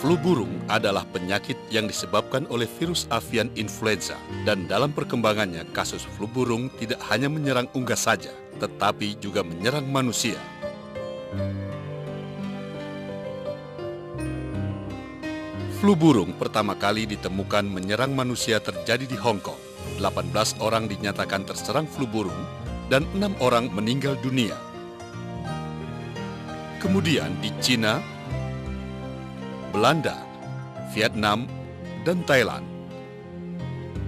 Flu burung adalah penyakit yang disebabkan oleh virus avian influenza, dan dalam perkembangannya kasus flu burung tidak hanya menyerang unggas saja, tetapi juga menyerang manusia. Flu burung pertama kali ditemukan menyerang manusia terjadi di Hong Kong. 18 orang dinyatakan terserang flu burung dan 6 orang meninggal dunia. Kemudian di Cina, Belanda, Vietnam, dan Thailand.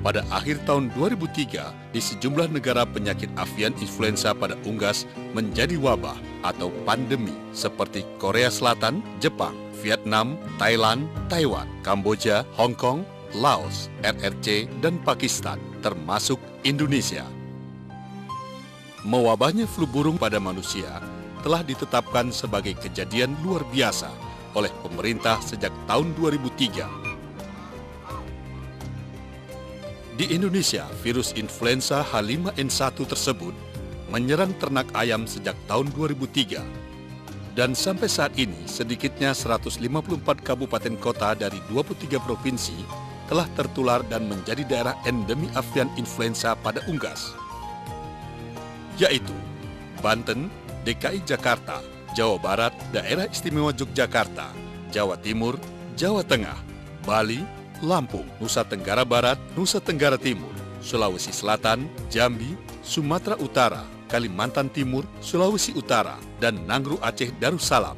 Pada akhir tahun 2003, di sejumlah negara penyakit avian influenza pada unggas menjadi wabah atau pandemi seperti Korea Selatan, Jepang, Vietnam, Thailand, Taiwan, Kamboja, Hong Kong, Laos, RRC, dan Pakistan, termasuk Indonesia. Mewabahnya flu burung pada manusia telah ditetapkan sebagai kejadian luar biasa oleh pemerintah sejak tahun 2003. Di Indonesia, virus influenza H5N1 tersebut menyerang ternak ayam sejak tahun 2003. Dan sampai saat ini, sedikitnya 154 kabupaten kota dari 23 provinsi telah tertular dan menjadi daerah endemi avian influenza pada unggas, yaitu Banten, DKI Jakarta, Jawa Barat, Daerah Istimewa Yogyakarta, Jawa Timur, Jawa Tengah, Bali, Lampung, Nusa Tenggara Barat, Nusa Tenggara Timur, Sulawesi Selatan, Jambi, Sumatera Utara, Kalimantan Timur, Sulawesi Utara, dan Nanggroe Aceh Darussalam.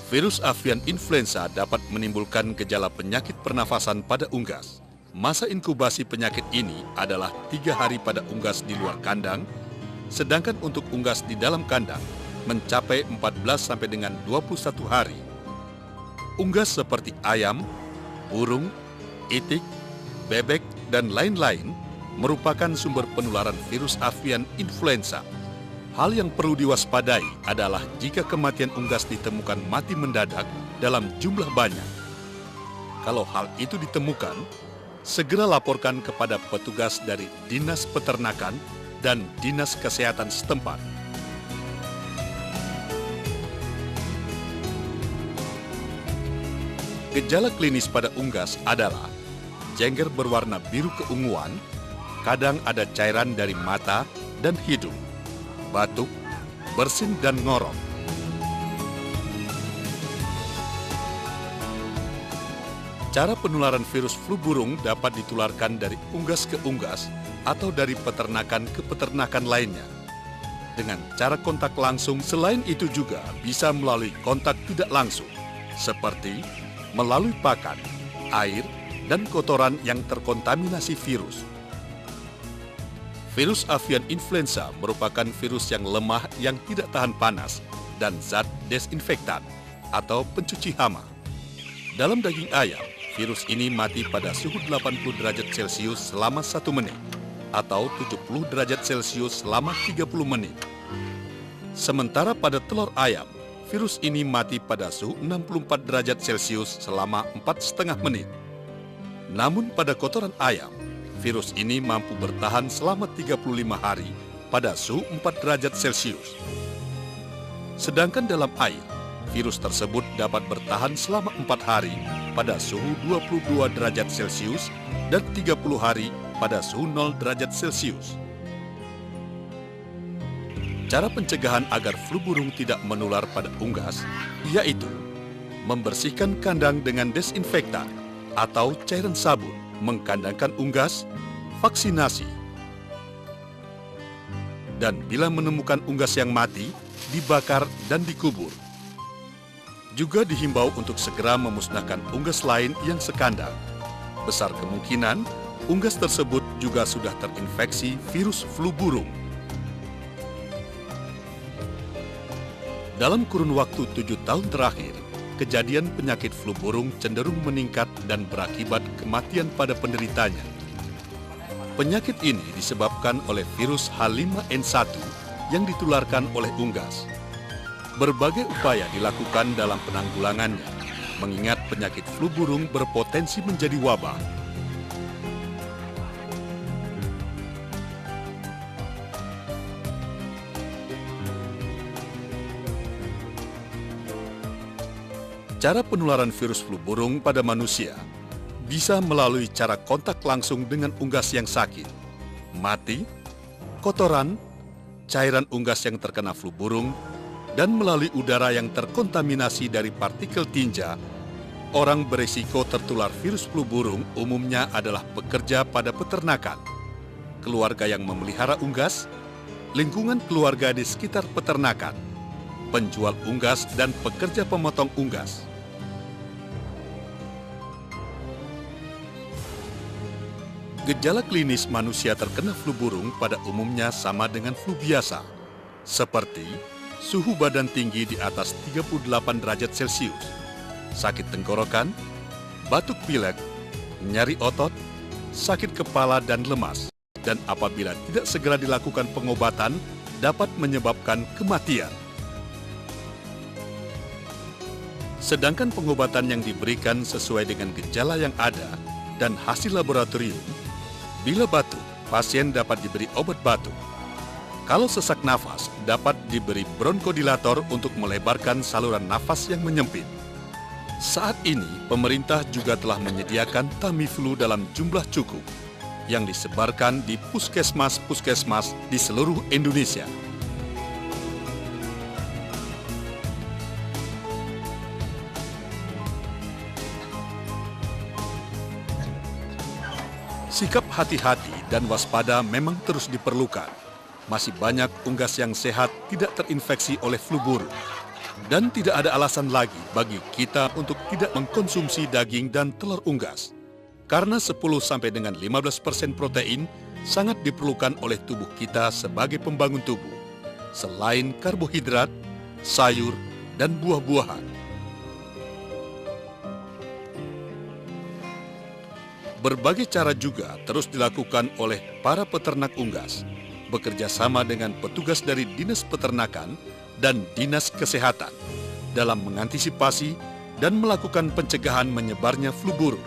Virus avian influenza dapat menimbulkan gejala penyakit pernafasan pada unggas. Masa inkubasi penyakit ini adalah 3 hari pada unggas di luar kandang, sedangkan untuk unggas di dalam kandang mencapai 14 sampai dengan 21 hari. Unggas seperti ayam, burung, itik, bebek, dan lain-lain merupakan sumber penularan virus avian influenza. Hal yang perlu diwaspadai adalah jika kematian unggas ditemukan mati mendadak dalam jumlah banyak. Kalau hal itu ditemukan, segera laporkan kepada petugas dari Dinas Peternakan dan Dinas Kesehatan setempat. Gejala klinis pada unggas adalah jengger berwarna biru keunguan, kadang ada cairan dari mata dan hidung, batuk, bersin, dan ngorok. Cara penularan virus flu burung dapat ditularkan dari unggas ke unggas atau dari peternakan ke peternakan lainnya dengan cara kontak langsung. Selain itu juga bisa melalui kontak tidak langsung, seperti melalui pakan, air, dan kotoran yang terkontaminasi virus. Virus avian influenza merupakan virus yang lemah yang tidak tahan panas dan zat desinfektan atau pencuci hama. Dalam daging ayam, virus ini mati pada suhu 80 derajat Celcius selama 1 menit atau 70 derajat Celcius selama 30 menit. Sementara pada telur ayam, virus ini mati pada suhu 64 derajat Celcius selama 4,5 menit. Namun pada kotoran ayam, virus ini mampu bertahan selama 35 hari pada suhu 4 derajat Celcius. Sedangkan dalam air, virus tersebut dapat bertahan selama 4 hari pada suhu 22 derajat Celcius dan 30 hari pada suhu 0 derajat Celcius. Cara pencegahan agar flu burung tidak menular pada unggas, yaitu membersihkan kandang dengan desinfektan atau cairan sabun, mengkandangkan unggas, vaksinasi, dan bila menemukan unggas yang mati, dibakar dan dikubur. Juga dihimbau untuk segera memusnahkan unggas lain yang sekandang. Besar kemungkinan, unggas tersebut juga sudah terinfeksi virus flu burung. Dalam kurun waktu 7 tahun terakhir, kejadian penyakit flu burung cenderung meningkat dan berakibat kematian pada penderitanya. Penyakit ini disebabkan oleh virus H5N1 yang ditularkan oleh unggas. Berbagai upaya dilakukan dalam penanggulangannya, mengingat penyakit flu burung berpotensi menjadi wabah. Cara penularan virus flu burung pada manusia bisa melalui cara kontak langsung dengan unggas yang sakit, mati, kotoran, cairan unggas yang terkena flu burung, dan melalui udara yang terkontaminasi dari partikel tinja. Orang berisiko tertular virus flu burung umumnya adalah pekerja pada peternakan, keluarga yang memelihara unggas, lingkungan keluarga di sekitar peternakan, penjual unggas, dan pekerja pemotong unggas. Gejala klinis manusia terkena flu burung pada umumnya sama dengan flu biasa, seperti suhu badan tinggi di atas 38 derajat Celcius, sakit tenggorokan, batuk pilek, nyeri otot, sakit kepala dan lemas, dan apabila tidak segera dilakukan pengobatan dapat menyebabkan kematian. Sedangkan pengobatan yang diberikan sesuai dengan gejala yang ada dan hasil laboratorium. Bila batuk, pasien dapat diberi obat batuk. Kalau sesak nafas, dapat diberi bronkodilator untuk melebarkan saluran nafas yang menyempit. Saat ini, pemerintah juga telah menyediakan Tamiflu dalam jumlah cukup yang disebarkan di puskesmas-puskesmas di seluruh Indonesia. Sikap hati-hati dan waspada memang terus diperlukan. Masih banyak unggas yang sehat tidak terinfeksi oleh flu burung. Dan tidak ada alasan lagi bagi kita untuk tidak mengkonsumsi daging dan telur unggas. Karena 10 sampai dengan 15% protein sangat diperlukan oleh tubuh kita sebagai pembangun tubuh. Selain karbohidrat, sayur, dan buah-buahan. Berbagai cara juga terus dilakukan oleh para peternak unggas, bekerja sama dengan petugas dari Dinas Peternakan dan Dinas Kesehatan dalam mengantisipasi dan melakukan pencegahan menyebarnya flu burung.